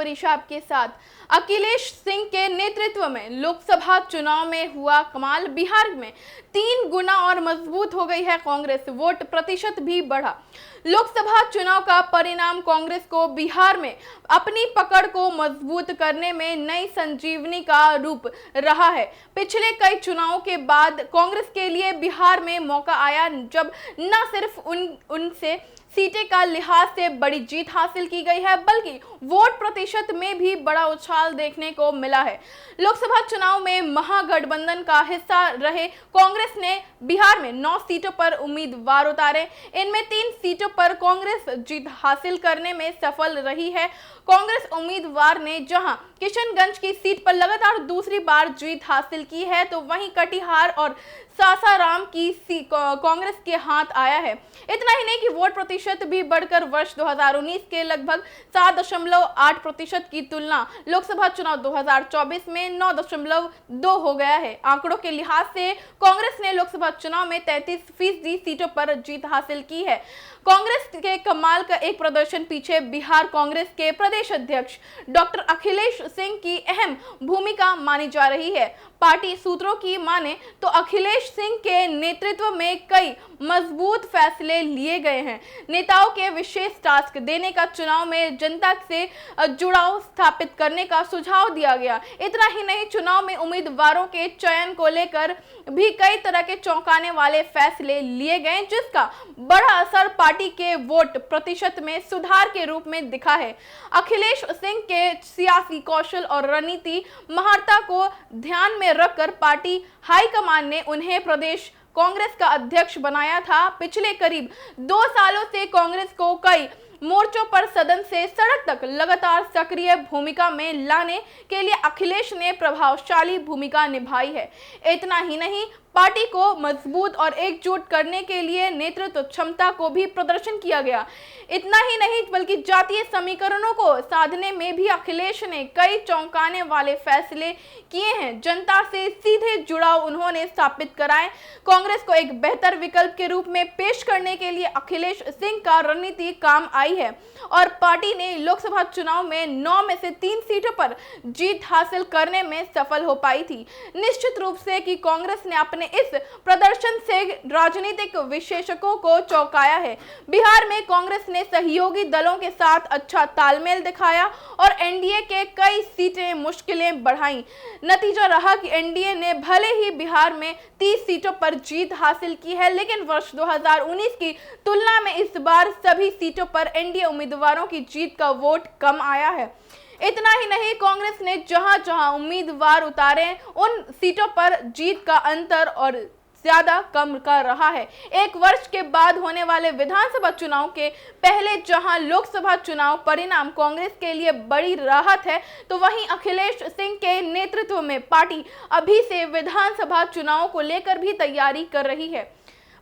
मरीशा आपके साथ। अखिलेश सिंह के नेतृत्व में लोकसभा चुनाव में हुआ कमाल। बिहार में 3 गुना और मजबूत हो गई है कांग्रेस, वोट प्रतिशत भी बढ़ा। लोकसभा चुनाव का परिणाम कांग्रेस को बिहार में अपनी पकड़ को मजबूत करने में नई संजीवनी का रूप रहा है। पिछले कई चुनावों के बाद कांग्रेस के लिए बिहार में मौका आया जब न सिर्फ उनसे सीटें का लिहाज से बड़ी जीत हासिल की गई है, बल्कि वोट प्रतिशत में भी बड़ा उछाल देखने को मिला है। लोकसभा चुनाव में महागठबंधन का हिस्सा रहे कांग्रेस ने बिहार में 9 सीटों पर उम्मीदवार उतारे। इनमें 3 सीटों पर कांग्रेस जीत हासिल करने में सफल रही है। कांग्रेस उम्मीदवार ने जहां किशनगंज की सीट पर लगातार दूसरी बार जीत हासिल की है, तो वहीं कटिहार और सासाराम की कांग्रेस के हाथ आया है। इतना ही नहीं कि वोट प्रतिशत भी बढ़कर वर्ष 2019 के लगभग 7.8% की तुलना लोकसभा चुनाव 2024 में 9.2 हो गया है। आंकड़ों के लिहाज से कांग्रेस ने लोकसभा चुनाव में 33% सीटों पर जीत हासिल की है। कांग्रेस के कमाल का एक प्रदर्शन पीछे बिहार कांग्रेस के प्रदेश अध्यक्ष डॉक्टर अखिलेश सिंह की अहम भूमिका मानी जा रही है। पार्टी सूत्रों की माने तो अखिलेश सिंह के नेतृत्व में कई मजबूत फैसले लिए गए हैं। नेताओं के विशेष टास्क देने का, चुनाव में जनता से जुड़ाव स्थापित करने का सुझाव दिया गया। इतना ही नहीं, चुनाव में उम्मीदवारों के चयन को लेकर भी कई तरह के चौंकाने वाले फैसले लिए गए, जिसका बड़ा असर पार्टी के वोट प्रतिशत में सुधार के रूप में दिखा है। अखिलेश सिंह के सियासी कौशल और रणनीति महारता को ध्यान में रखकर पार्टी हाईकमान ने उन्हें प्रदेश कांग्रेस का अध्यक्ष बनाया था। पिछले करीब 2 सालों से कांग्रेस को कई मोर्चों पर सदन से सड़क तक लगातार सक्रिय भूमिका में लाने के लिए अखिलेश ने प्रभावशाली भूमिका निभाई है। इतना ही नहीं, पार्टी को मजबूत और एकजुट करने के लिए नेतृत्व क्षमता को भी प्रदर्शन किया गया। इतना ही नहीं, बल्कि जातीय समीकरणों को साधने में भी अखिलेश ने कई चौंकाने वाले फैसले किए हैं। जनता से सीधे जुड़ाव उन्होंने स्थापित कराए। कांग्रेस को एक बेहतर विकल्प के रूप में पेश करने के लिए अखिलेश सिंह का रणनीति काम आई है और पार्टी ने लोकसभा चुनाव में 9 में से 3 सीटों पर जीत हासिल करने में सफल हो पाई थी। निश्चित रूप से कि कांग्रेस ने अपने इस प्रदर्शन से राजनीतिक विशेषज्ञों को चौंकाया है। बिहार में कांग्रेस ने सहयोगी दलों के साथ अच्छा तालमेल दिखाया और एनडीए के कई सीटें मुश्किलें बढ़ाई। नतीजा रहा कि एनडीए ने भले ही बिहार में 30 सीटों पर जीत हासिल की है, लेकिन वर्ष 2019 की तुलना में इस बार सभी सीटों पर एनडीए उम्मीदवारों की जीत का वोट कम आया है। इतना ही नहीं, कांग्रेस ने जहां जहां उम्मीदवार उतारे उन सीटों पर जीत का अंतर और ज्यादा कम कर रहा है। 1 वर्ष के बाद होने वाले विधानसभा चुनाव के पहले जहां लोकसभा चुनाव परिणाम कांग्रेस के लिए बड़ी राहत है, तो वहीं अखिलेश सिंह के नेतृत्व में पार्टी अभी से विधानसभा चुनाव को लेकर भी तैयारी कर रही है।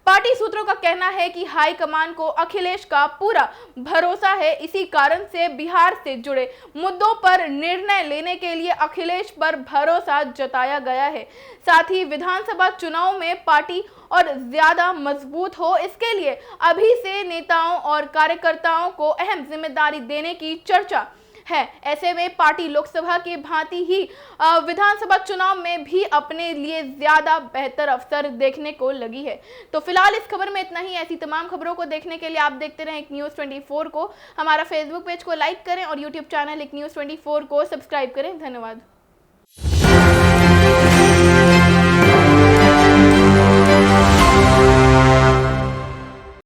पार्टी सूत्रों का कहना है कि हाईकमान को अखिलेश का पूरा भरोसा है। इसी कारण से बिहार से जुड़े मुद्दों पर निर्णय लेने के लिए अखिलेश पर भरोसा जताया गया है। साथ ही विधानसभा चुनाव में पार्टी और ज्यादा मजबूत हो, इसके लिए अभी से नेताओं और कार्यकर्ताओं को अहम जिम्मेदारी देने की चर्चा है। ऐसे में पार्टी लोकसभा की भांति ही विधानसभा चुनाव में भी अपने लिए ज्यादा बेहतर अवसर देखने को लगी है। तो फिलहाल इस खबर में इतना ही। ऐसी तमाम खबरों को देखने के लिए आप देखते रहें एक न्यूज़ 24 को। हमारा फेसबुक पेज को लाइक करें और यूट्यूब चैनल एक न्यूज़ 24 को सब्सक्राइब करें। धन्यवाद।